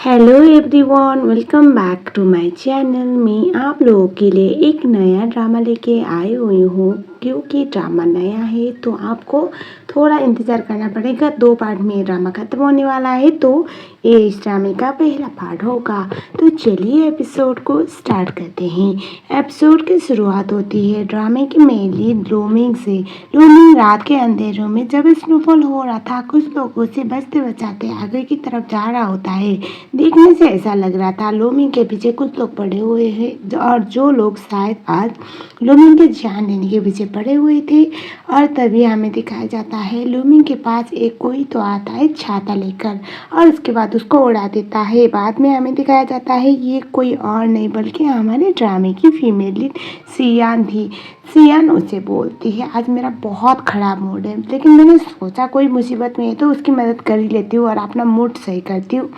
Hello everyone, welcome back to my channel. मैं आप लोगों के लिए एक नया ड्रामा लेके आई हुई हूँ। क्योंकि ड्रामा नया है तो आपको थोड़ा इंतज़ार करना पड़ेगा। 2 पार्ट में ये ड्रामा खत्म होने वाला है, तो ये इस ड्रामे का पहला पार्ट होगा। तो चलिए एपिसोड को स्टार्ट करते हैं। एपिसोड की शुरुआत होती है ड्रामे की मेन लीड लूमिंग से। लूमिंग रात के अंधेरों में जब स्नोफॉल हो रहा था, कुछ लोगों से बचते बचाते आगे की तरफ जा रहा होता है। देखने से ऐसा लग रहा था लूमिंग के पीछे कुछ लोग पड़े हुए हैं, और जो लोग शायद आज लूमिंग की जान लेने के पीछे पड़े हुए थे। और तभी हमें दिखाया जाता है लूमिंग के पास एक कोई तो आता है छाता लेकर, और उसके बाद उसको उड़ा देता है। बाद में हमें दिखाया जाता है ये कोई और नहीं बल्कि हमारे ड्रामे की फीमेल लीड सियान थी। सियान उसे बोलती है, आज मेरा बहुत ख़राब मूड है, लेकिन मैंने सोचा कोई मुसीबत में है तो उसकी मदद कर ही लेती हूँ और अपना मूड सही करती हूँ।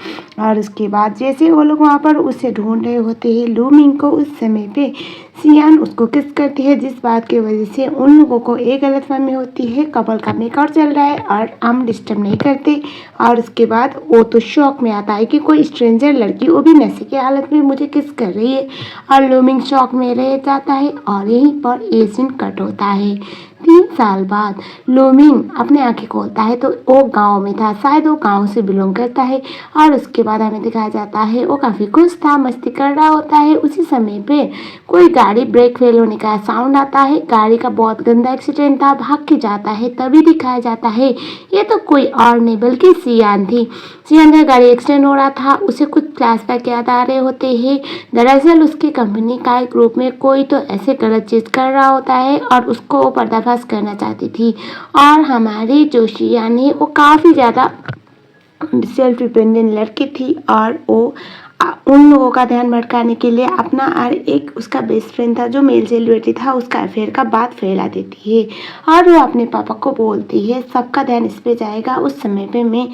और उसके बाद जैसे वो लोग वहाँ पर उसे ढूंढ रहे होते हैं लूमिंग को, उस समय पे सियान उसको किस करती है, जिस बात की वजह से उन लोगों को एक गलतफहमी होती है। कपल का मेकआउट चल रहा है और हम डिस्टर्ब नहीं करते। और उसके बाद वो तो शौक में आता है कि कोई स्ट्रेंजर लड़की, वो भी नशे की हालत में, मुझे किस कर रही है। और लूमिंग शौक में रह जाता है और यहीं पर ये सीन कट होता है। 3 साल बाद लूमिंग अपनी आंखें खोलता है तो वो गांव में था, शायद वो गांव से बिलोंग करता है। और उसके बाद हमें दिखाया जाता है वो काफ़ी खुश था, मस्ती कर रहा होता है। उसी समय पे कोई गाड़ी ब्रेक फेल होने का साउंड आता है। गाड़ी का बहुत गंदा एक्सीडेंट था, भाग के जाता है। तभी दिखाया जाता है ये तो कोई और नहीं बल्कि सियान थी। सियान का गाड़ी एक्सीडेंट हो रहा था, उसे कुछ फ्लैशबैक याद आ रहे होते हैं। दरअसल उसकी कंपनी का एक ग्रुप में कोई तो ऐसे गलत चीज़ कर रहा होता है और उसको वो पर्दाफाश करना चाहती थी। और हमारी जो सियान है वो काफ़ी ज़्यादा सेल्फ डिपेंडेंट लड़की थी, और वो उन लोगों का ध्यान भटकाने के लिए अपना और एक उसका बेस्ट फ्रेंड था जो मेल सेलिब्रिटी था, उसका अफेयर का बात फैला देती है। और वो अपने पापा को बोलती है सबका ध्यान इस पे जाएगा, उस समय पे मैं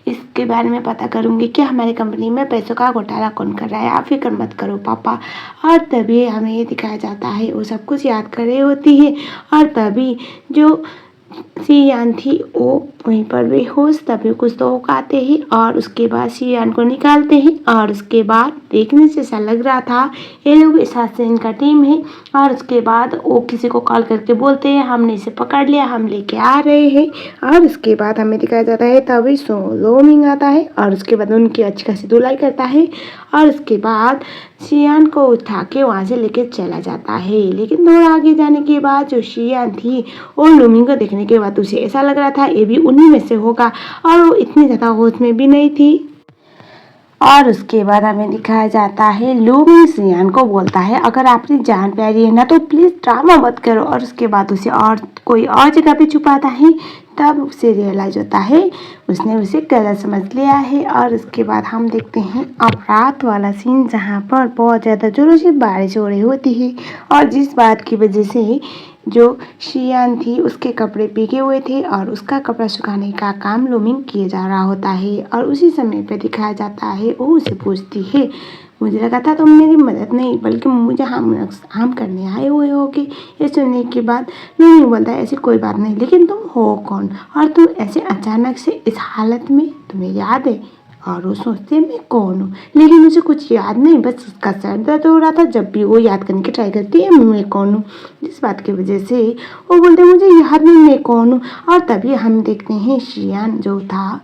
इसके बारे में पता करूँगी कि हमारी कंपनी में पैसों का घोटाला कौन कर रहा है, आप फिक्र मत करो पापा। और तभी हमें ये दिखाया जाता है वो सब कुछ याद कर रही होती है। और तभी जो सियान थी वो वहीं पर बेहोश, तभी कुछ लोग आते हैं और उसके बाद सियान को निकालते हैं। और उसके बाद देखने से ऐसा लग रहा था ये लोग assassin का टीम है। और उसके बाद वो किसी को कॉल करके बोलते हैं हमने इसे पकड़ लिया, हम लेके आ रहे हैं। और उसके बाद हमें दिखाया जाता है तभी लूमिंग आता है और उसके बाद उनकी अच्छी खासी धुलाई करता है। और उसके बाद सियान को उठा के वहाँ से लेके चला जाता है। लेकिन थोड़ा आगे जाने के बाद जो सियान थी वो लूमिंग को देखने के बाद उसे ऐसा लग रहा था ये भी उन्हीं में से होगा, और वो इतनी ज़्यादा होश में भी नहीं थी। और उसके बाद हमें दिखाया जाता है लूमिंग सियान को बोलता है अगर आपकी जान प्यारी है ना तो प्लीज़ ड्रामा मत करो। और उसके बाद उसे और कोई और जगह पे छुपाता है, तब उसे रियलाइज होता है उसने उसे गलत समझ लिया है। और उसके बाद हम देखते हैं अब रात वाला सीन जहाँ पर बहुत ज़्यादा जोरों से बारिश हो रही होती है, और जिस बात की वजह से जो सियान थी उसके कपड़े भीगे हुए थे और उसका कपड़ा सुखाने का काम लूमिंग किए जा रहा होता है। और उसी समय पे दिखाया जाता है वो उसे पूछती है मुझे लगा था तुम मेरी मदद नहीं बल्कि मुझे हार्म करने आए हुए होगे। ये सुनने के बाद लूमिंग बोलता है ऐसी कोई बात नहीं, लेकिन तुम हो कौन और तुम ऐसे अचानक से इस हालत में, तुम्हें याद है। और वो सोचते मैं कौन हूँ, लेकिन उसे कुछ याद नहीं, बस उसका सर दर्द हो रहा था। जब भी वो याद करने की ट्राई करती है मैं कौन हूँ, जिस बात की वजह से वो बोलते मुझे याद नहीं मैं कौन हूँ। और तभी हम देखते हैं सियान जो था,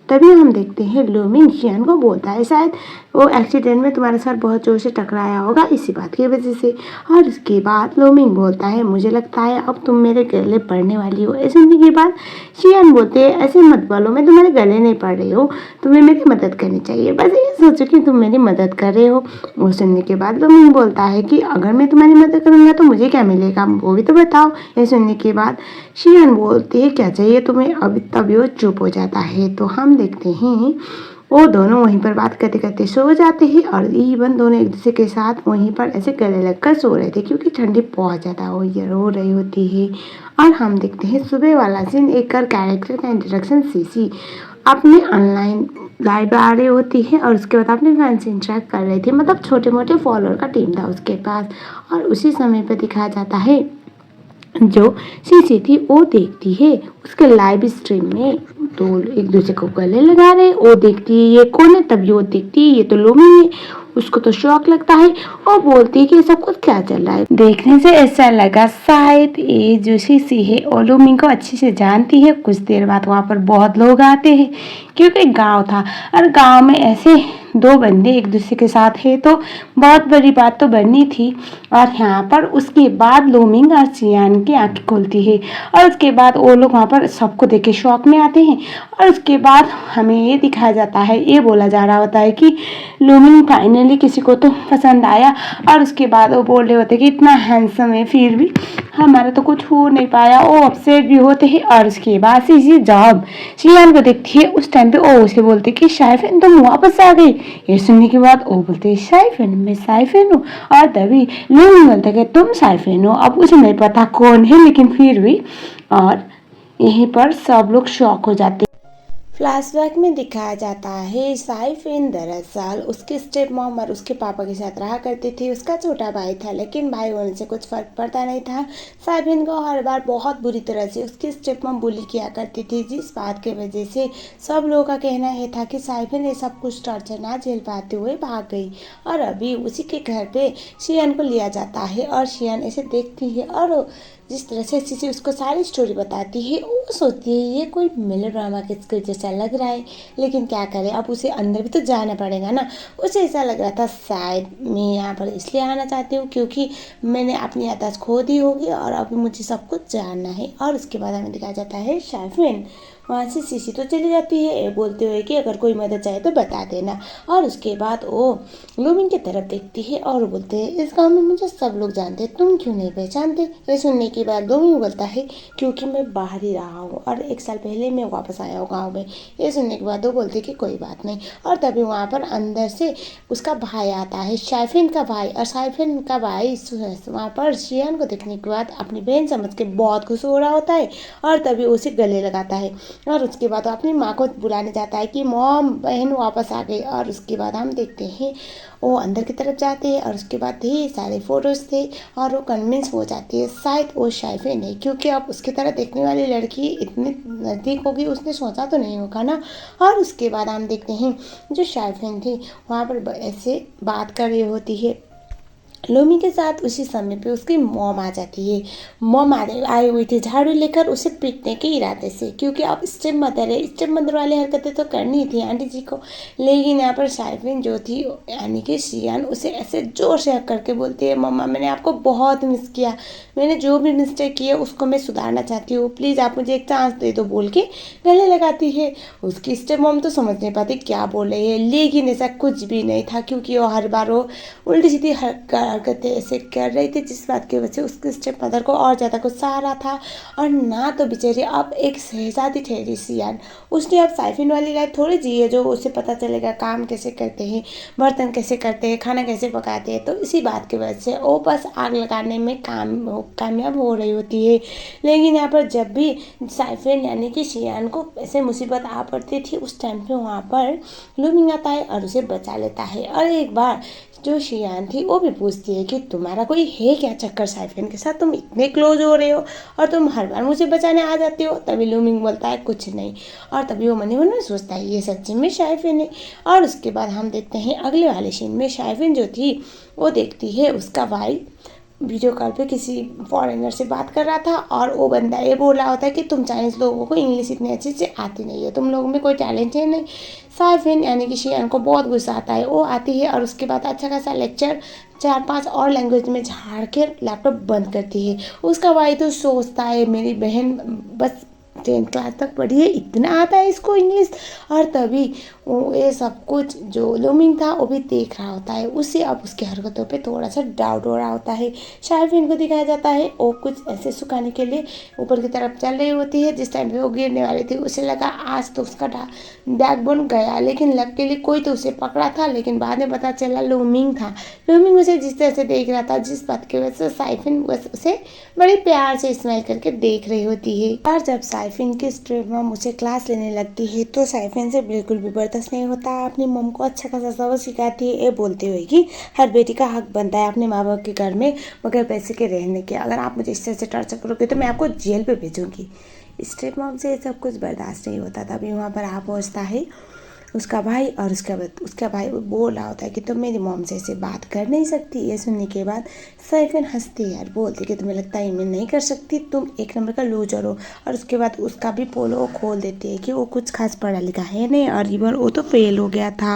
तभी हम देखते हैं लूमिंग सियान को बोलता है शायद वो एक्सीडेंट में तुम्हारे साथ बहुत जोर से टकराया होगा इसी बात की वजह से। और उसके बाद लूमिंग बोलता है मुझे लगता है अब तुम मेरे गले पड़ने वाली हो। ऐसे सुनने के बाद सियान बोलते हैं ऐसे मत बोलो, मैं तुम्हारे गले नहीं पड़ रही हूँ, तुम्हें मेरी मदद करनी चाहिए, बस ये सोचो कि तुम मेरी मदद कर रहे हो। वो सुनने के बाद लूमिंग बोलता है कि अगर मैं तुम्हारी मदद करूँगा तो मुझे क्या मिलेगा वो भी तो बताओ। ये सुनने के बाद सियान बोलते हैं क्या चाहिए तुम्हें, अब तभी वो चुप हो जाता है। तो हम देखते हैं वो दोनों वहीं पर बात करते करते सो जाते हैं, और इवन दोनों एक दूसरे के साथ वहीं पर ऐसे गले लगकर सो रहे थे क्योंकि ठंडी बहुत ज़्यादा हो रही होती है। और हम देखते हैं सुबह वाला सीन, एक कैरेक्टर का इंट्रोडक्शन सीसी अपने ऑनलाइन लाइव आ रही होती है और उसके बाद अपने फैन से इंटरेक्ट कर रही थी, मतलब छोटे मोटे फॉलोअर का टीम था उसके पास। और उसी समय पर दिखाया जाता है जो सीसी थी वो देखती है उसके लाइव स्ट्रीम में तो एक दूसरे को गले लगा रहे। वो देखती है ये कौन है, तभी वो देखती है ये तो लूमिंग है। उसको तो शौक लगता है और बोलती है कि ये सब कुछ क्या चल रहा है। देखने से ऐसा लगा शायद ये जो शीशी है वो लूमिंग को अच्छे से जानती है। कुछ देर बाद वहाँ पर बहुत लोग आते हैं क्योंकि गांव था और गांव में ऐसे दो बंदे एक दूसरे के साथ है तो बहुत बड़ी बात तो बननी थी। और यहाँ पर उसके बाद लूमिंग और सियान की आंखें खुलती है और उसके बाद वो लोग वहाँ पर सबको देख के शौक में आते हैं। और उसके बाद हमें ये दिखाया जाता है, ये बोला जा रहा होता है कि लूमिंग फाइनली किसी को तो पसंद आया। और उसके बाद वो बोल रहे होते कि इतना हैंडसम है फिर भी हमारा तो कुछ हो नहीं पाया। वो अपसेट भी होते हैं। और उसके बाद से जब शियान को देखती है उस टाइम पे वो उसे बोलते कि शाइफिन तुम वापस आ गई। ये सुनने के बाद वो बोलते शाइफिन, मैं शाइफिन हूँ। और तभी लूमिंग बोलते कि तुम शाइफिन हो। अब उसे नहीं पता कौन है लेकिन फिर भी। और यहीं पर सब लोग शॉक हो जाते। फ्लैशबैक में दिखाया जाता है साइफिन दरअसल उसके स्टेप मॉम और उसके पापा के साथ रहा करती थी। उसका छोटा भाई था लेकिन भाई होने से कुछ फर्क पड़ता नहीं था। साइफिन को हर बार बहुत बुरी तरह से उसकी स्टेप मॉम बुली किया करती थी, जिस बात की वजह से सब लोगों का कहना ये था कि साइफिन ये सब कुछ टॉर्चर ना झेल पाते हुए भाग गई। और अभी उसी के घर पे शियान को लिया जाता है और शियान इसे देखती है और जिस तरह से सीसी उसको सारी स्टोरी बताती है वो सोचती है ये कोई मेलोड्रामा के स्क्रिप्ट जैसा लग रहा है। लेकिन क्या करे, अब उसे अंदर भी तो जाना पड़ेगा ना। उसे ऐसा लग रहा था शायद मैं यहाँ पर इसलिए आना चाहती हूँ क्योंकि मैंने अपनी याददाश्त खो दी होगी और अभी मुझे सब कुछ जानना है। और उसके बाद हमें दिखाया जाता है शाइफिन वहाँ से सीसी तो चली जाती है ये बोलते हुए कि अगर कोई मदद चाहे तो बता देना। और उसके बाद वो लूमिंग की तरफ देखती है और बोलते हैं इस गांव में मुझे सब लोग जानते हैं, तुम क्यों नहीं पहचानते। ये सुनने के बाद लूमिंग बोलता है क्योंकि मैं बाहर ही रहा हूँ और 1 साल पहले मैं वापस आया हूँ गाँव में। ये सुनने के बाद वो बोलते कि कोई बात नहीं। और तभी वहाँ पर अंदर से उसका भाई आता है, शाइफिन का भाई। और शाइफिन का भाई वहाँ पर शियान को देखने के बाद अपनी बहन समझ के बहुत खुश हो रहा होता है और तभी उसे गले लगाता है। और उसके बाद अपनी माँ को बुलाने जाता है कि मॉम बहन वापस आ गई। और उसके बाद हम देखते हैं वो अंदर की तरफ जाते हैं और उसके बाद ढेर सारे फोटोज थे और वो कन्विंस हो जाती है शायद वो शाइफिन है क्योंकि अब उसकी तरह देखने वाली लड़की इतनी नज़दीक होगी उसने सोचा तो नहीं होगा ना। और उसके बाद हम देखते हैं जो शाइफिन थी वहाँ पर ऐसे बात कर रही होती है लूमी के साथ। उसी समय पे उसकी मॉम आ जाती है। मॉम आई हुई थी झाड़ू लेकर उसे पीटने के इरादे से क्योंकि अब स्टेप मदर है, स्टेप मदर वाली हरकतें तो करनी थी आंटी जी को। लेकिन यहाँ पर शाइफिन जो थी यानी कि शियान उसे ऐसे जोर से हक करके बोलती है मम्मा मैंने आपको बहुत मिस किया, मैंने जो भी मिस्टेक की है उसको मैं सुधारना चाहती हूँ, प्लीज़ आप मुझे एक चांस दे दो बोल के गले लगाती है। उसकी स्टेप मॉम तो समझ नहीं पाती क्या बोल रही है लेकिन ऐसा कुछ भी नहीं था क्योंकि वो हर बार वो उल्टी सीधी हरकतें ऐसे कर रही थी जिस बात की वजह से उसके स्टेप मदर को और ज़्यादा गुस्सा आ रहा था। और ना तो बेचारी अब एक शहजादी ठहरी शियान, उसने अब साइफिन वाली लाइफ थोड़ी जी है जो उसे पता चलेगा काम कैसे करते हैं, बर्तन कैसे करते हैं, खाना कैसे पकाते हैं। तो इसी बात की वजह से वो बस आग लगाने में कामयाब हो रही होती है। लेकिन यहाँ पर जब भी साइफिन यानी कि शियान को ऐसे मुसीबत आ पड़ती थी उस टाइम पे वहाँ पर लूमिंग आता है और उसे बचा लेता है। और एक बार जो शियान थी वो भी पूछती है कि तुम्हारा कोई है क्या चक्कर साइफिन के साथ, तुम इतने क्लोज हो रहे हो और तुम हर बार मुझे बचाने आ जाते हो। तभी लूमिंग बोलता है कुछ नहीं। और तभी वो मन में सोचता है ये सच्ची में शाइफिन है। और उसके बाद हम देखते हैं अगले वाले सीन में शाइफिन जो थी वो देखती है उसका भाई वीडियो कॉल पे किसी फॉरेनर से बात कर रहा था और वो बंदा ये बोल रहा होता है कि तुम चाइनीज़ लोगों को इंग्लिश इतनी अच्छे से आती नहीं है, तुम लोगों में कोई टैलेंट है नहीं। साइफिन यानी कि शियान को बहुत गुस्सा आता है, वो आती है और उसके बाद अच्छा खासा लेक्चर 4-5 और लैंग्वेज में झाड़ के लैपटॉप बंद करती है। उसका भाई तो सोचता है मेरी बहन बस 10th क्लास तक पढ़ी है, इतना आता है इसको इंग्लिश। और तभी वो ये सब कुछ जो लूमिंग था वो भी देख रहा होता है, उससे अब उसकी हरकतों पे थोड़ा सा डाउट हो रहा होता है। शाइफिन को दिखाया जाता है वो कुछ ऐसे सुखाने के लिए ऊपर की तरफ चल रही होती है। जिस टाइम पे वो गिरने वाली थी उसे लगा आज तो उसका बैकबोन गया, लेकिन लक के लिए कोई तो उसे पकड़ा था। लेकिन बाद में पता चला लूमिंग था। लूमिंग उसे जिस तरह से देख रहा था जिस बात की वजह से साइफिन उसे बड़े प्यार से स्माइल करके देख रही होती है। और जब साइफिन की स्ट्रीट मॉम उसे क्लास लेने लगती है तो साइफिन से बिल्कुल भी बर्दाश्त नहीं होता, अपनी मॉम को अच्छा खासा सबक सिखाती है ये बोलते हुए कि हर बेटी का हक बनता है अपने माँ बाप के घर में बगैर पैसे के रहने के, अगर आप मुझे इस तरह से टॉर्चर करोगे तो मैं आपको जेल पे भेजूंगी। स्टेप मॉम से ये सब कुछ बर्दाश्त नहीं होता। तभी वहाँ पर आ पहुँचता है उसका भाई, और उसका भाई बोल रहा होता है कि तुम मेरी मॉम से ऐसे बात कर नहीं सकती। ये सुनने के बाद साइफन हंसती है और बोलती कि तुम्हें लगता है मैं नहीं कर सकती, तुम एक नंबर का लूजर हो। और उसके बाद उसका भी पोलो खोल देती है कि वो कुछ खास पढ़ा लिखा है नहीं, और इवन वो तो फेल हो गया था।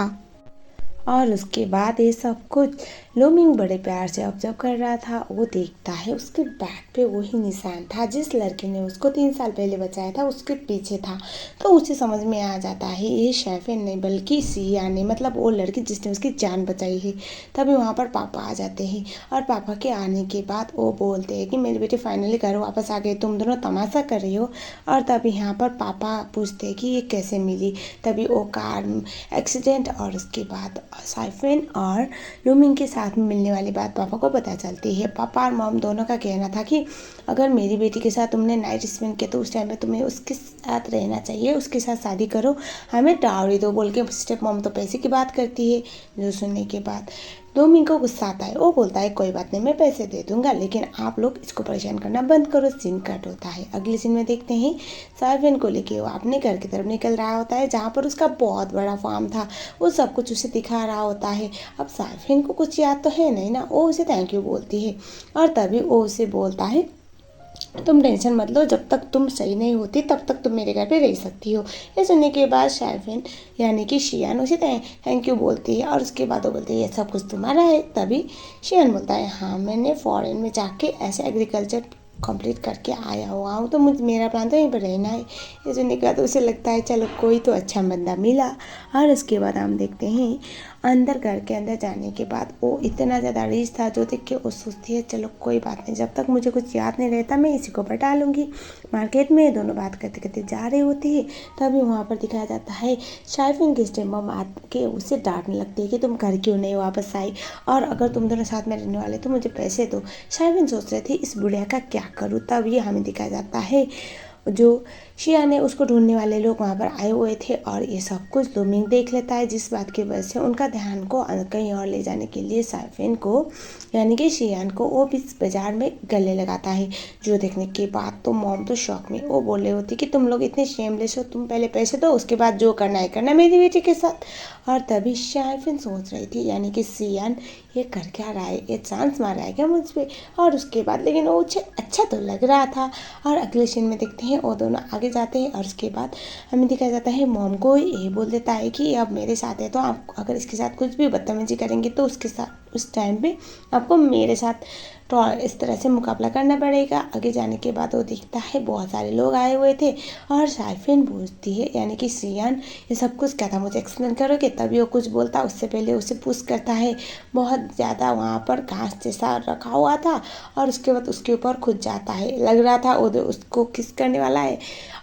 और उसके बाद ये सब कुछ लूमिंग बड़े प्यार से ऑब्जर्व कर रहा था। वो देखता है उसके बैग पे वही निशान था जिस लड़के ने उसको 3 साल पहले बचाया था, उसके पीछे था। तो उसे समझ में आ जाता है ये शैफिन नहीं बल्कि सिया ने, मतलब वो लड़की जिसने उसकी जान बचाई है। तभी वहाँ पर पापा आ जाते हैं, और पापा के आने के बाद वो बोलते हैं कि मेरी बेटी फाइनली घर वापस आ गई, तुम दोनों तमाशा कर रही हो। और तभी यहाँ पर पापा पूछते हैं कि ये कैसे मिली। तभी वो कार एक्सीडेंट और उसके बाद साइफिन और लूमिंग के साथ में मिलने वाली बात पापा को पता चलती है। पापा और मॉम दोनों का कहना था कि अगर मेरी बेटी के साथ तुमने नाइट स्पेंड किया तो उस टाइम पे तुम्हें उसके साथ रहना चाहिए, उसके साथ शादी करो, हमें डाउरी दो बोल के स्टेप मॉम तो पैसे की बात करती है। जो सुनने के बाद लूमिंग को गुस्सा आता है। वो बोलता है कोई बात नहीं, मैं पैसे दे दूंगा, लेकिन आप लोग इसको परेशान करना बंद करो। सीन कट होता है। अगले सीन में देखते हैं साइफिन को लेके वो अपने घर की तरफ निकल रहा होता है जहाँ पर उसका बहुत बड़ा फार्म था। वो सब कुछ उसे दिखा रहा होता है। अब साइफिन को कुछ याद तो है नहीं ना, वो उसे थैंक यू बोलती है। और तभी वो उसे बोलता है तुम टेंशन मत लो, जब तक तुम सही नहीं होती तब तक तुम मेरे घर पे रह सकती हो। ये सुनने के बाद शैफिन यानी कि शियान उसे थैंक यू बोलती है, और उसके बाद वो बोलती है ये सब कुछ तुम्हारा है। तभी शियान बोलता है हाँ, मैंने फॉरेन में जाके ऐसे एग्रीकल्चर कंप्लीट करके आया हुआ हूँ, तो मुझे मेरा प्लान तो यहीं पर रहना है। ये सुनने के बाद उसे लगता है चलो कोई तो अच्छा बंदा मिला। और उसके बाद हम देखते हैं अंदर, घर के अंदर जाने के बाद वो इतना ज़्यादा रिच था जो देख के वो सोचती है चलो कोई बात नहीं, जब तक मुझे कुछ याद नहीं रहता मैं इसी को बटा लूँगी। मार्केट में दोनों बात करते करते जा रहे होते हैं। तभी वहाँ पर दिखाया जाता है शाइफिन की स्टेप मॉम आके उसे डांटने लगती है कि तुम घर क्यों नहीं वापस आई, और अगर तुम दोनों साथ में रहने वाले तो मुझे पैसे दो। शाइफिन सोच रहे थे इस बुढ़िया का क्या करूँ। तब ये हमें दिखाया जाता है जो शिया ने उसको ढूंढने वाले लोग वहाँ पर आए हुए थे, और ये सब कुछ लूमिंग देख लेता है, जिस बात की वजह से उनका ध्यान को कहीं और ले जाने के लिए साइफिन को यानी कि शियान को वो भी बाजार में गले लगाता है। जो देखने के बाद तो मॉम तो शौक में, वो बोल रही होती कि तुम लोग इतने शेमलेस हो, तुम पहले पैसे दो, उसके बाद जो करना है करना मेरी बेटी के साथ। और तभी साइफिन सोच रही थी यानी कि शियान ये कर क्या रहा है, ये चांस मार रहा है क्या मुझ पर। और उसके बाद लेकिन वो उसे अच्छा तो लग रहा था। और अगले सीन में देखते हैं वो दोनों आगे जाते हैं, और उसके बाद हमें दिखाया जाता है मॉम को ये बोल देता है कि अब मेरे साथ है तो आप अगर इसके साथ कुछ भी बदतमीजी करेंगे तो उसके साथ उस टाइम पे आपको मेरे साथ तो इस तरह से मुकाबला करना पड़ेगा। आगे जाने के बाद वो दिखता है बहुत सारे लोग आए हुए थे, और साइफिन पूछती है यानी कि सियान ये सब कुछ क्या था मुझे एक्सप्लेन करोगे। तभी वो कुछ बोलता उससे पहले उसे पुश करता है। बहुत ज़्यादा वहाँ पर घास जैसा रखा हुआ था, और उसके बाद उसके ऊपर खुद जाता है, लग रहा था वो उसको किस करने वाला है।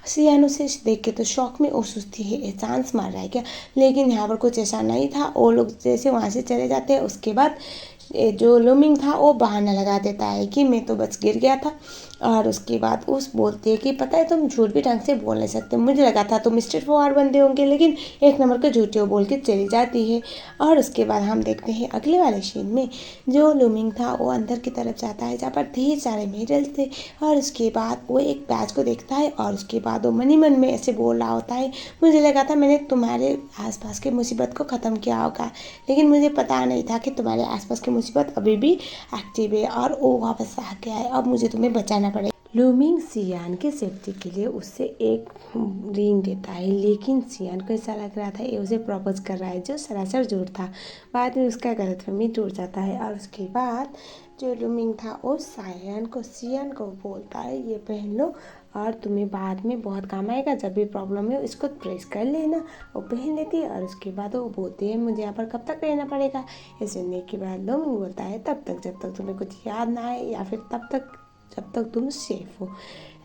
सियान उसे देख के तो शौक में वो सोचती है ये चांस मार रहा है क्या, लेकिन यहाँ पर कुछ ऐसा नहीं था। वो लोग जैसे वहाँ से चले जाते हैं, उसके बाद जो लूमिंग था वो बहाना लगा देता है कि मैं तो बस गिर गया था। और उसके बाद उस बोलती है कि पता है तुम झूठ भी ढंग से बोल नहीं सकते, मुझे लगा था तुम स्ट्रेट फॉरवर्ड बंदे होंगे, लेकिन एक नंबर के झूठे बोल के चली जाती है। और उसके बाद हम देखते हैं अगले वाले सीन में जो लूमिंग था वो अंदर की तरफ जाता है जहाँ पर ढेर सारे मेडल्स थे। और उसके बाद वो एक बैच को देखता है, और उसके बाद वो मनी मन में ऐसे बोल रहा होता है मुझे लगा था मैंने तुम्हारे आसपास के मुसीबत को ख़त्म किया होगा, लेकिन मुझे पता नहीं था कि तुम्हारे आसपास की मुसीबत अभी भी एक्टिव है और वो वापस आ गया है, अब मुझे तुम्हें बचाना पड़ेगा। लूमिंग सियान की सेफ्टी के लिए उससे एक रिंग देता है, लेकिन सियान को ऐसा लग रहा था ये उसे प्रपोज कर रहा है, जो सरासर झूठ था। बाद में उसका गलतफहमी टूट जाता है, और उसके बाद जो लूमिंग था वो सियान को बोलता है ये पहन लो और तुम्हें बाद में बहुत काम आएगा, जब भी प्रॉब्लम है इसको प्रेस कर लेना। वो पहन लेती है, और उसके बाद वो बोलती है मुझे यहाँ पर कब तक रहना पड़ेगा। ये सुनने के बाद लूमिंग बोलता है तब तक जब तक तुम्हें कुछ याद ना आए, या फिर तब तक जब तक तुम सेफ हो,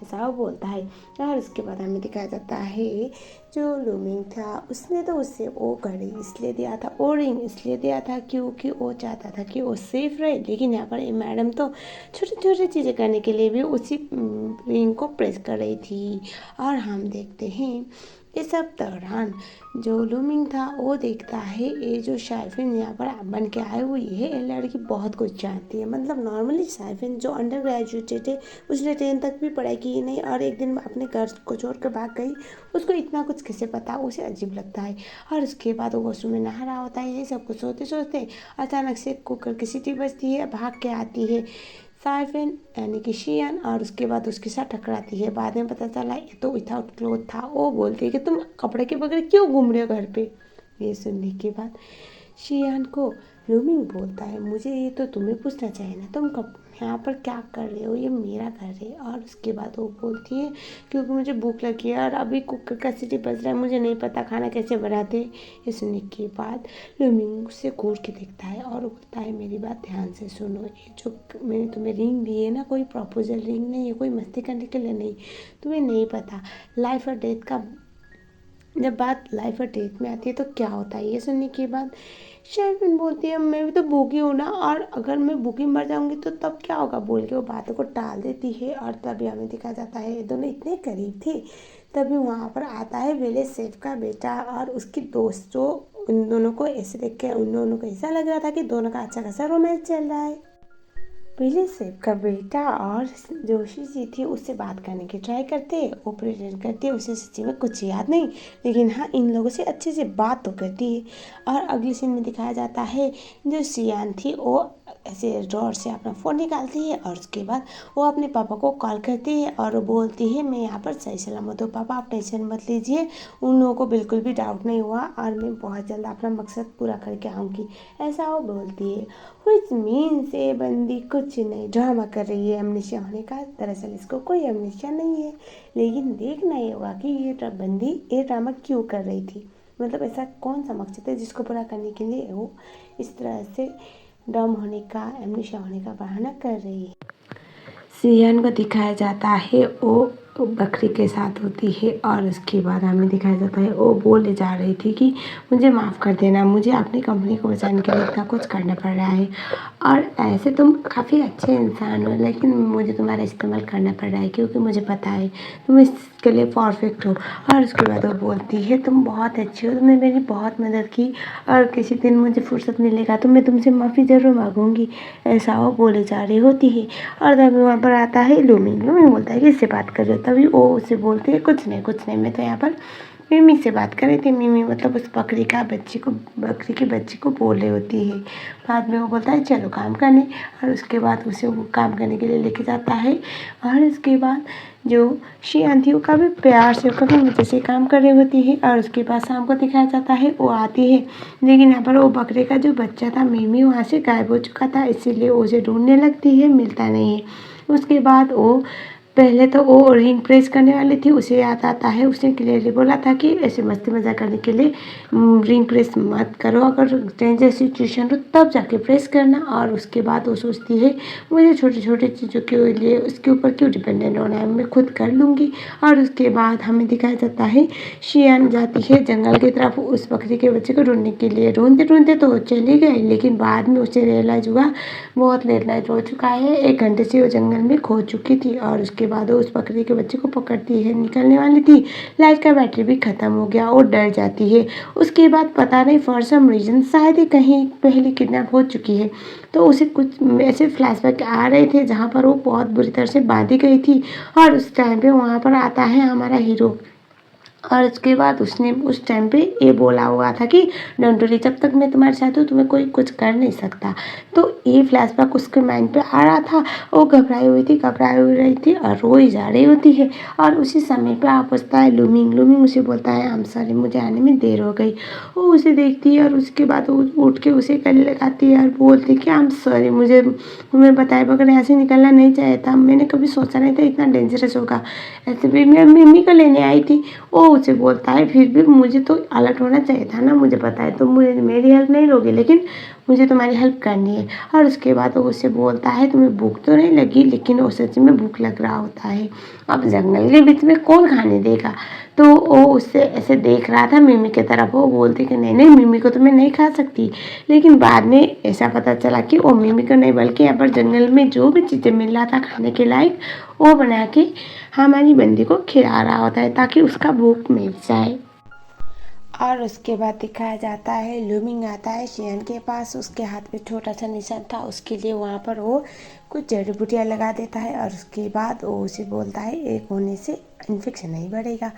ऐसा वो बोलता है। और उसके बाद हमें दिखाया जाता है जो लूमिंग था उसने तो उससे वो घड़ी इसलिए दिया था, वो रिंग इसलिए दिया था क्योंकि वो चाहता था कि वो सेफ रहे। लेकिन यहाँ पर ये मैडम तो छोटी छोटी चीज़ें करने के लिए भी उसी रिंग को प्रेस कर रही थी। और हम देखते हैं इस सब दौरान जो लूमिंग था वो देखता है ये जो साइफिन यहाँ पर बन के आई हुई है ये लड़की बहुत कुछ जानती है। मतलब नॉर्मली साइफिन जो अंडर ग्रेजुएटेड है उसने 10 तक भी पढ़ाई की नहीं और एक दिन अपने घर को छोड़ कर भाग गई। उसको इतना कुछ कैसे पता, उसे अजीब लगता है। और उसके बाद वो वॉशरूम में नहा रहा होता है। ये सब कुछ सोते सोचते अचानक से कुकर की सीटी बजती है, भाग के आती है साइफिन यानी कि शियन और उसके बाद उसके साथ टकराती है। बाद में पता चला ये तो विथआउट क्लोथ था। वो बोलती है कि तुम कपड़े के बगैर क्यों घूम रहे हो घर पे। ये सुनने के बाद शियान को लूमिंग बोलता है मुझे ये तो तुम्हें पूछना चाहिए ना, तुम कब यहाँ पर क्या कर रहे हो, ये मेरा घर है। और उसके बाद वो बोलती है क्योंकि मुझे भूख लगी है और अभी कुकर का सीटी बज रहा है, मुझे नहीं पता खाना कैसे बनाते। ये सुनने के बाद लूमिंग उससे घूर के देखता है और बोलता है मेरी बात ध्यान से सुनो, ये जो मैंने तुम्हें रिंग दी है ना, कोई प्रपोजल रिंग नहीं है, कोई मस्ती करने के लिए नहीं। तुम्हें नहीं पता लाइफ और डेथ का, जब बात लाइफ और डेथ में आती है तो क्या होता है। ये सुनने के बाद शेरविन बोलती है मैं भी तो भूखी हूँ ना, और अगर मैं भूखी मर जाऊंगी तो तब क्या होगा, बोल के वो बातों को टाल देती है। और तभी हमें दिखा जाता है ये दोनों इतने करीब थे। तभी वहाँ पर आता है विलेज सेफ का बेटा और उसकी दोस्त, जो उन दोनों को ऐसे देख के उन दोनों को ऐसा लग रहा था कि दोनों का अच्छा खासा रोमांस चल रहा है। पहले सेब का बेटा और जोशी जी थी उससे बात करने की ट्राई करते, वो प्रेटेंड करती है उसे सच्ची में कुछ याद नहीं, लेकिन हाँ इन लोगों से अच्छे से बात तो करती है। और अगले सीन में दिखाया जाता है जो सियान थी वो ऐसे ड्रॉर से अपना फ़ोन निकालती है और उसके बाद वो अपने पापा को कॉल करती है और वो बोलती है मैं यहाँ पर सही सलामत हूँ पापा, आप टेंशन मत लीजिए। उन लोगों को बिल्कुल भी डाउट नहीं हुआ और मैं बहुत जल्द अपना मकसद पूरा करके आऊँगी, ऐसा वो बोलती है। व्हिच मीन्स ये बंदी कुछ नहीं ड्रामा कर रही है अमनेशिया होने का। दरअसल इसको कोई अमनेशिया नहीं है, लेकिन देखना ये होगा कि ये बंदी ये ड्रामा क्यों कर रही थी। मतलब ऐसा कौन सा मकसद है जिसको पूरा करने के लिए वो इस तरह से डम होने का, एमनेशिया होने का बहाना कर रही है। सियान को दिखाया जाता है वो बकरी के साथ होती है और उसके बाद हमें दिखाया जाता है वो बोले जा रही थी कि मुझे माफ़ कर देना, मुझे अपनी कंपनी को बचाने के लिए इतना कुछ करना पड़ रहा है और ऐसे तुम काफ़ी अच्छे इंसान हो लेकिन मुझे तुम्हारा इस्तेमाल करना पड़ रहा है क्योंकि मुझे पता है तुम इसके लिए परफेक्ट हो। और उसके बाद वो बोलती है तुम बहुत अच्छी हो, तुमने मेरी बहुत मदद की और किसी दिन मुझे फुर्सत मिलेगा तो मैं तुमसे माफ़ी ज़रूर मांगूंगी, ऐसा वो बोले जा रही होती है। और तभी वहाँ पर आता है लूमिंग। लूमिंग बोलता है कि इससे बात कर रहे हो, तभी वो उसे बोलती है कुछ नहीं मैं तो यहाँ पर मिमी से बात कर रही थी। मिमी मतलब उस बकरी के बच्चे को बोल रही होती है। बाद में वो बोलता है चलो काम करने, और उसके बाद उसे वो काम करने के लिए लेके जाता है। और उसके बाद जो शियान थी वो काफ़ी प्यार से काफ़ी मज़े से काम कर रही होती है। और उसके बाद शाम को दिखाया जाता है वो आती है, लेकिन यहाँ पर वो बकरे का जो बच्चा था मिमी वहाँ से गायब हो चुका था, इसीलिए वो उसे ढूंढने लगती है, मिलता नहीं है। उसके बाद वो पहले तो वो रिंग प्रेस करने वाली थी, उसे याद आता है उसने क्लियरली बोला था कि ऐसे मस्ती मजाक करने के लिए रिंग प्रेस मत करो, अगर डेंजर सिचुएशन हो तब जाके प्रेस करना। और उसके बाद वो सोचती है मुझे छोटे छोटे चीज़ों के लिए उसके ऊपर क्यों डिपेंडेंट होना है, मैं खुद कर लूँगी। और उसके बाद हमें दिखाया जाता है शियान जाती है जंगल की तरफ उस बकरी के बच्चे को ढूंढने के लिए। ढूंढते ढूंढते तो चली गई, लेकिन बाद में उसे रियलाइज़ हुआ बहुत लेट नाइट हो चुका है, 1 घंटे से वो जंगल में खो चुकी थी। और उसके बाद वो उस बकरी के बच्चे को पकड़ती है, निकलने वाली थी, लाइट का बैटरी भी ख़त्म हो गया और डर जाती है। उसके बाद पता नहीं फॉर सम रीज़न शायद ही कहीं पहले किडनैप हो चुकी है, तो उसे कुछ ऐसे फ्लैशबैक आ रहे थे जहाँ पर वो बहुत बुरी तरह से बांधी गई थी। और उस टाइम पे वहाँ पर आता है हमारा हीरो, और उसके बाद उसने उस टाइम पे ये बोला हुआ था कि डोंट वरी, जब तक मैं तुम्हारे साथ हूँ तुम्हें कोई कुछ कर नहीं सकता। तो ये फ्लैशबैक उसके माइंड पे आ रहा था, वो घबराई हुई रही थी और रोई जा रही होती है। और उसी समय पे आ पहुँचता है लूमिंग। लूमिंग उसे बोलता है आई एम सॉरी, मुझे आने में देर हो गई। वो उसे देखती है और उसके बाद वो उठ के उसे गले लगाती है और बोलती है कि आई एम सॉरी, मुझे तुम्हें बताए बगैर यहाँ से निकलना नहीं चाहिए था, मैंने कभी सोचा नहीं था इतना डेंजरस होगा, ऐसे भी मैं मम्मी को लेने आई थी। वो उसे बोलता है फिर भी मुझे तो अलर्ट होना चाहिए था ना, मुझे पता है तुम मुझे मेरी हेल्प नहीं लोगे लेकिन मुझे तुम्हारी हेल्प करनी है। और उसके बाद वो उसे बोलता है तुम्हें भूख तो नहीं लगी, लेकिन वो सच में भूख लग रहा होता है, अब जंगल के बीच में कौन खाने देगा। तो वो उससे ऐसे देख रहा था मिमी की तरफ। वो बोलती कि नहीं नहीं मिमी को तो मैं नहीं खा सकती। लेकिन बाद में ऐसा पता चला कि वो मिमी को नहीं बल्कि यहाँ पर जंगल में जो भी चीज़ें मिल रहा था खाने के लायक वो बना के हमारी बंदी को खिला रहा होता है ताकि उसका भूख मिट जाए। और उसके बाद दिखाया जाता है लूमिंग आता है शियान के पास। उसके हाथ में छोटा सा निशान था, उसके लिए वहाँ पर वो कुछ जड़ी बूटियाँ लगा देता है और उसके बाद वो उसे बोलता है एक होने से इन्फेक्शन नहीं बढ़ेगा।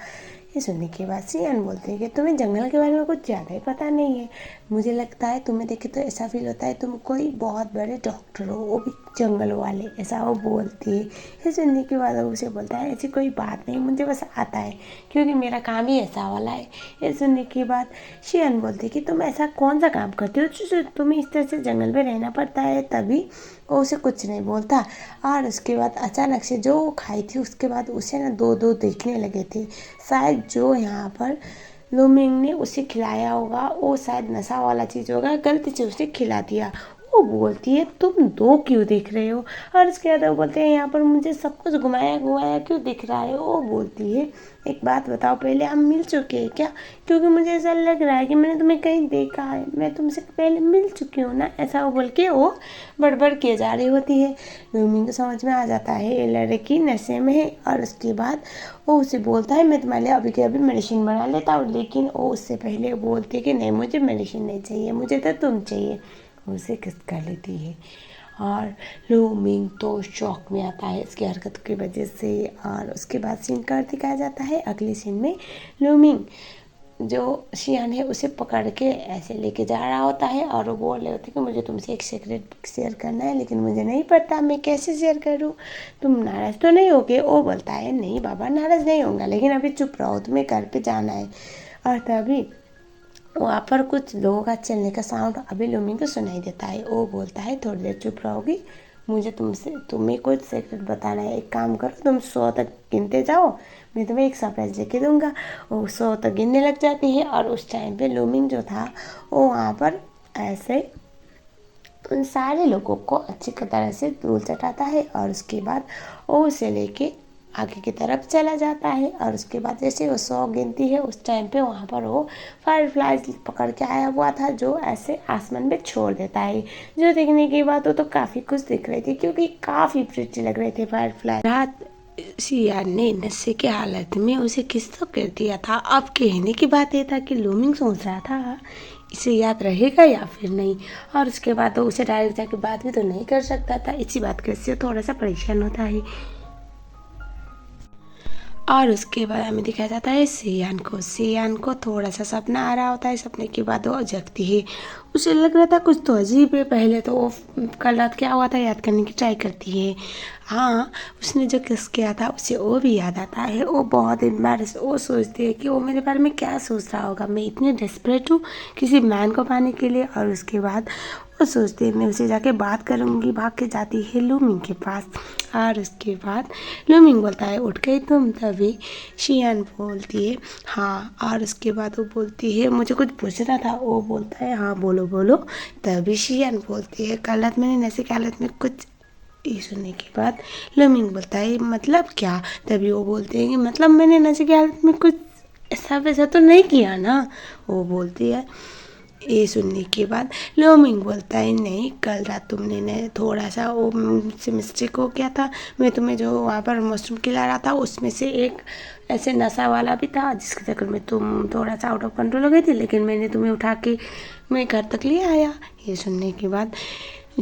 ये सुनने के बाद शियान बोलते हैं कि तुम्हें जंगल के बारे में कुछ ज़्यादा ही पता नहीं है। मुझे लगता है तुम्हें देखे तो ऐसा फील होता है तुम कोई बहुत बड़े डॉक्टर हो, वो भी जंगल वाले, ऐसा वो बोलती है। ये सुनने के बाद वो उसे बोलता है ऐसी कोई बात नहीं, मुझे बस आता है क्योंकि मेरा काम ही ऐसा वाला है। ये सुनने के बाद शियान बोलती है कि तुम ऐसा कौन सा काम करते हो जो तुम्हें इस तरह से जंगल में रहना पड़ता है। तभी वो उसे कुछ नहीं बोलता। और उसके बाद अचानक से जो वो खाई थी उसके बाद उसे ना दो दो देखने लगे थे। शायद जो यहाँ पर लूमिंग ने उसे खिलाया होगा वो शायद नशा वाला चीज़ होगा, गलती से उसे खिला दिया। वो बोलती है तुम दो क्यों देख रहे हो। और उसके बाद वो बोलते हैं यहाँ पर मुझे सब कुछ घुमाया घुमाया क्यों दिख रहा है। वो बोलती है एक बात बताओ, पहले हम मिल चुके हैं क्या, क्योंकि मुझे ऐसा लग रहा है कि मैंने तुम्हें कहीं देखा है, मैं तुमसे पहले मिल चुकी हूँ ना। ऐसा वो बोल के वो बड़बड़ किए जा रही होती है। लूमिंग को समझ में आ जाता है ये लड़की नशे में है। और उसके बाद वो उसे बोलता है मैं तुम्हारे लिए अभी के अभी मेडिसिन बना लेता हूँ। लेकिन वो उससे पहले बोलती है कि नहीं मुझे मेडिसिन नहीं चाहिए, मुझे तो तुम चाहिए। उसे किस कर लेती है और लूमिंग तो शौक में आता है इसकी हरकत की वजह से। और उसके बाद सीन कर दिखाया जाता है अगले सीन में लूमिंग जो शियान है उसे पकड़ के ऐसे लेके जा रहा होता है और वो बोल रहे होते हैं कि मुझे तुमसे एक सीक्रेट शेयर करना है लेकिन मुझे नहीं पता मैं कैसे शेयर करूँ, तुम नाराज़ तो नहीं होगे। वो बोलता है नहीं बाबा नाराज़ नहीं होगा, लेकिन अभी चुप रहो, तुम्हें घर पे जाना है। और तभी वहाँ पर कुछ लोगों का चलने का साउंड अभी लूमिंग को सुनाई देता है। वो बोलता है थोड़ी देर चुप रहोगी, मुझे तुम्हें कुछ सीक्रेट बताना है। एक काम करो तुम 100 तक गिनते जाओ, मैं तुम्हें एक सरप्राइज लेके दूंगा। वो 100 तक गिनने लग जाती है और उस टाइम पे लूमिंग जो था वो वहाँ पर ऐसे उन सारे लोगों को अच्छी तरह से धूल चटाता है और उसके बाद वो उसे लेके आगे की तरफ चला जाता है। और उसके बाद जैसे वो 100 गिनती है उस टाइम पे वहाँ पर वो फायरफ्लाइज पकड़ के आया हुआ था जो ऐसे आसमान में छोड़ देता है। जो देखने के बाद वो तो काफ़ी खुश दिख रही थी क्योंकि काफ़ी प्रिटी लग रहे थे फायरफ्लाई। रात शियान ने नशे के हालत में उसे किस तो कर दिया था। अब कहने की बात यह था कि लूमिंग सोच रहा था इसे याद रहेगा या फिर नहीं। और उसके बाद तो उसे डायरेक्ट जाके बात भी तो नहीं कर सकता था, इसी बात के से थोड़ा सा परेशान होता है। और उसके बाद हमें दिखाया जाता है सियान को थोड़ा सा सपना आ रहा होता है। सपने के बाद वो जगती है, उसे लग रहा था कुछ तो अजीब है। पहले तो वो कल रात क्या हुआ था याद करने की ट्राई करती है। हाँ उसने जो किस किया था उसे वो भी याद आता है। वो बहुत एम्बैरेस, वो सोचती है कि वो मेरे बारे में क्या सोच रहा होगा, मैं इतनी डेस्परेट हूँ किसी मैन को पाने के लिए। और उसके बाद वो सोचती है मैं उसे जाके बात करूँगी। भाग के जाती है लूमिंग के पास। और उसके बाद लूमिंग बोलता है उठ गई तुम। तभी शियान बोलती है हाँ। और उसके बाद वो बोलती है मुझे कुछ पूछना था। वो बोलता है हाँ बोलो बोलो। तभी शियान बोलती है कल रात मैंने नशे की हालत में कुछ। ये सुनने के बाद लूमिंग बोलता है मतलब क्या। तभी वो बोलते हैं कि मतलब मैंने नशे की हालत में कुछ ऐसा वैसा तो नहीं किया ना। वो बोलती है। ये सुनने के बाद लूमिंग बोलता है नहीं कल रात तुमने ने थोड़ा सा वो मुझसे मिस्टेक हो गया था। मैं तुम्हें जो वहाँ पर मशरूम खिला रहा था उसमें से एक ऐसे नशा वाला भी था जिसके चक्कर में तुम थोड़ा सा आउट ऑफ कंट्रोल हो गई थी, लेकिन मैंने तुम्हें उठा के मैं घर तक ले आया। ये सुनने के बाद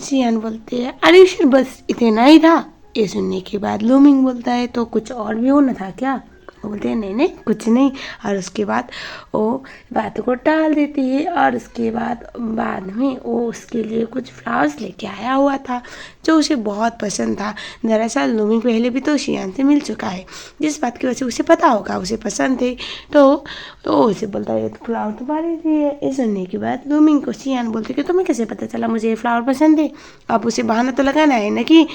शियान बोलते हैं अरे शिट बस इतना ही था। ये सुनने के बाद लूमिंग बोलता है तो कुछ और भी होना था क्या। बोलते हैं नहीं नहीं कुछ नहीं। और उसके बाद वो बात को टाल देती है। और उसके बाद में वो उसके लिए कुछ फ्लावर्स लेके आया हुआ था जो उसे बहुत पसंद था। दरअसल लूमिंग पहले भी तो शियान से मिल चुका है, जिस बात की वजह से उसे पता होगा उसे पसंद है। तो उसे बोलता है तो फ्लावर तुम्हारे लिए है। ये सुनने के बाद लूमिंग को शियान बोलते कि तुम्हें कैसे पता चला मुझे ये फ्लावर पसंद है। अब उसे बहाना तो लगाना है ना कि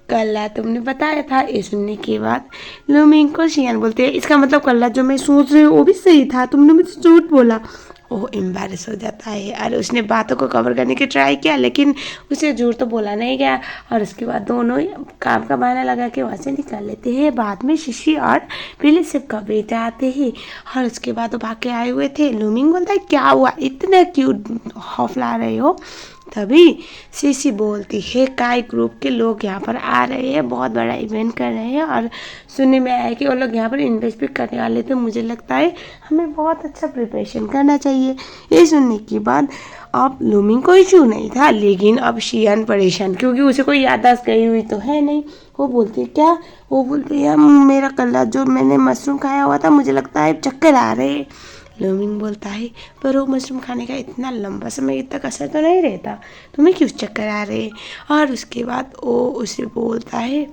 कल रात तुमने बताया था। ये सुनने के बाद लूमिंग को शियान बोलते हैं इसका मतलब कल रात जो मैं सोच रही हूँ वो भी सही था, तुमने मुझे झूठ बोला। वो एम्बैरेस हो जाता है और उसने बातों को कवर करने की ट्राई किया, लेकिन उसे झूठ तो बोला नहीं गया। और उसके बाद दोनों ही काम का बहाना लगा के वहाँ से निकल लेते हैं। बाद में शिशी और फिलिप का बेटा आते हैं और उसके बाद वो भाग के आए हुए थे। लूमिंग बोलता है क्या हुआ, इतना क्यूट हौफला रहे हो। तभी सीसी बोलती है काई ग्रुप के लोग यहाँ पर आ रहे हैं, बहुत बड़ा इवेंट कर रहे हैं और सुनने में आया कि वो लोग यहाँ पर इन्वेस्ट भी करने वाले थे। मुझे लगता है हमें बहुत अच्छा प्रिपरेशन करना चाहिए। ये सुनने के बाद अब लूमिंग को इशू नहीं था, लेकिन अब शियान परेशान, क्योंकि उसे कोई याददाश्त गई हुई तो है नहीं। वो बोलती क्या, वो बोलती है मेरा कल जो मैंने मशरूम खाया हुआ था, मुझे लगता है चक्कर आ रहे हैं। लूमिंग बोलता है पर वो मशरूम खाने का इतना लंबा समय तक असर तो नहीं रहता, तुम्हें क्यों चक्कर आ रहे। और उसके बाद वो उसे बोलता है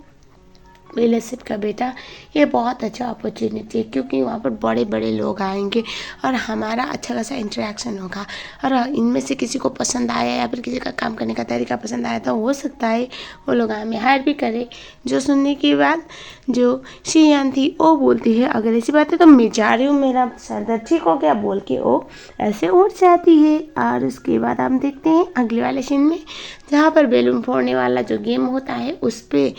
फिलिप का बेटा, ये बहुत अच्छा अपॉर्चुनिटी है, क्योंकि वहाँ पर बड़े बड़े लोग आएंगे और हमारा अच्छा खासा इंटरेक्शन होगा। और इनमें से किसी को पसंद आया या फिर किसी का काम करने का तरीका पसंद आया तो हो सकता है वो लोग हमें हायर भी करे। जो सुनने के बाद जो शियान थी वो बोलती है अगर ऐसी बात है तो मैं जा रही हूँ, मेरा सर दर्द ठीक हो गया, बोल के वो ऐसे उठ जाती है। और उसके बाद हम देखते हैं अगले वाले सीन में, जहाँ पर बैलून फोड़ने वाला जो गेम होता है उस पर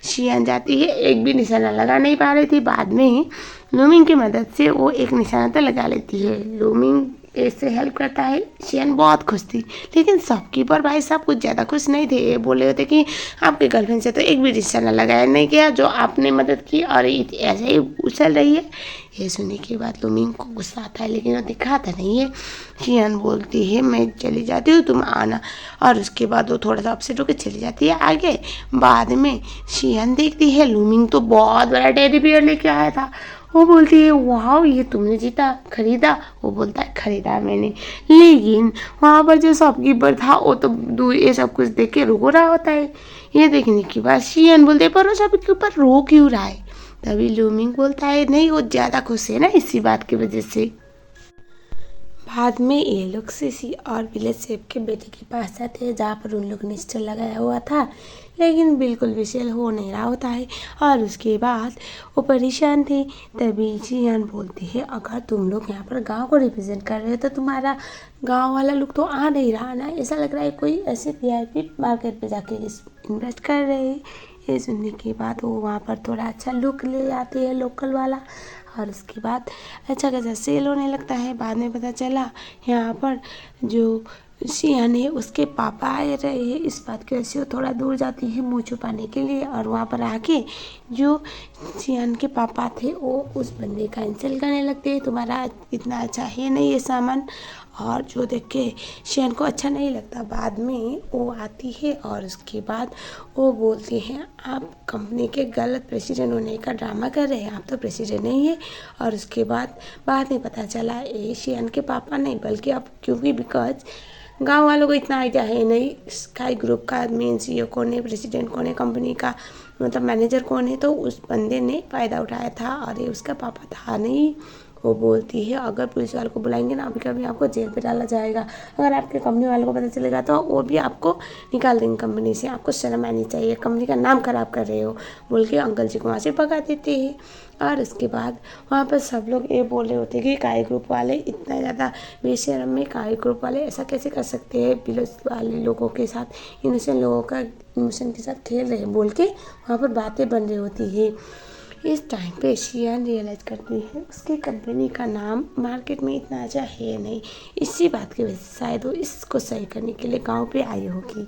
शियान जाती है। एक भी निशाना लगा नहीं पा रही थी, बाद में लूमिंग की मदद से वो एक निशाना तो लगा लेती है। लूमिंग इससे हेल्प करता है। शियान बहुत खुश थी, लेकिन शॉपकीपर भाई साहब कुछ ज़्यादा खुश नहीं थे। ये बोले होते कि आपके गर्लफ्रेंड से तो एक भी निशाना लगाया नहीं गया, जो आपने मदद की और ऐसे ही उछल रही है। ये सुनने के बाद लूमिंग को गुस्सा आता है, लेकिन वो दिखाता नहीं है। शियान बोलती है मैं चली जाती हूँ, तुम आना। और उसके बाद वो थोड़ा सा अपसेट होकर चली जाती है आगे। बाद में शियान देखती है लूमिंग तो बहुत बड़ा टेडी बियर लेके आया था। वो बोलती है वाह ये तुमने जीता, खरीदा। वो बोलता है खरीदा मैंने, लेकिन वहाँ पर जो शॉपकीपर था वो तो दूर ये सब कुछ देख के रो रहा होता है। ये देखने के बाद शियान बोलते पर वो शॉपकीपर रो क्यों रहा है। तभी लूमिंग बोलता है नहीं वो ज़्यादा खुश है ना इसी बात की वजह से। बाद में ये लोग सीसी और फिलिप के बेटे के पास जाते हैं, जहाँ पर उन लोग ने स्टॉल लगाया हुआ था, लेकिन बिल्कुल भी सेल हो नहीं रहा होता है। और उसके बाद वो परेशान थे। तभी शियान बोलती है अगर तुम लोग यहाँ पर गांव को रिप्रेजेंट कर रहे हो तो तुम्हारा गांव वाला लुक तो आ नहीं रहा ना, ऐसा लग रहा है कोई ऐसे वीआईपी मार्केट पे जाके इन्वेस्ट कर रहे हैं। ये सुनने के बाद वो वहाँ पर थोड़ा अच्छा लुक ले आती है लोकल वाला, और उसके बाद अच्छा खासा सेल होने लगता है। बाद में पता चला यहाँ पर जो शियान है उसके पापा आए रहे हैं, इस बात की वजह से वो थोड़ा दूर जाती है मुँह छुपाने के लिए। और वहाँ पर आके जो शियान के पापा थे वो उस बंदे का इंसल्ट करने लगते हैं, तुम्हारा इतना अच्छा है नहीं ये सामान, और जो देख के शियान को अच्छा नहीं लगता। बाद में वो आती है और उसके बाद वो बोलती हैं आप कंपनी के गलत प्रेसिडेंट होने का ड्रामा कर रहे हैं, आप तो प्रेसिडेंट नहीं है। और उसके बाद में पता चला ये शियान के पापा नहीं बल्कि अब, क्योंकि बिकॉज गांव वालों को इतना आइडिया है नहीं स्काई ग्रुप का मेन सीईओ कौन है, प्रेसिडेंट कौन है, कंपनी का मतलब मैनेजर कौन है, तो उस बंदे ने फ़ायदा उठाया था और ये उसका पापा था नहीं। वो बोलती है अगर पुलिस वालों को बुलाएंगे ना अभी कभी आपको जेल पे डाला जाएगा, अगर आपके कंपनी वालों को पता चलेगा तो वो भी आपको निकाल देंगे कंपनी से, आपको शर्म आनी चाहिए, कंपनी का नाम खराब कर रहे हो, बोल के अंकल जी को वहाँ से भगा देते हैं। और उसके बाद वहाँ पर सब लोग ये बोल रहे होते कि काई ग्रुप वाले इतना ज़्यादा बेशर्म में, काई ग्रुप वाले ऐसा कैसे कर सकते हैं पुलिस वाले लोगों के साथ, इनोसेंट लोगों का इमोशन के साथ खेल रहे हैं, बोल के वहाँ पर बातें बन रही होती है। इस टाइम पे शियान रियलाइज़ करती है उसकी कंपनी का नाम मार्केट में इतना अच्छा है नहीं, इसी बात की वजह से शायद वो इसको सही करने के लिए गांव पे आई होगी।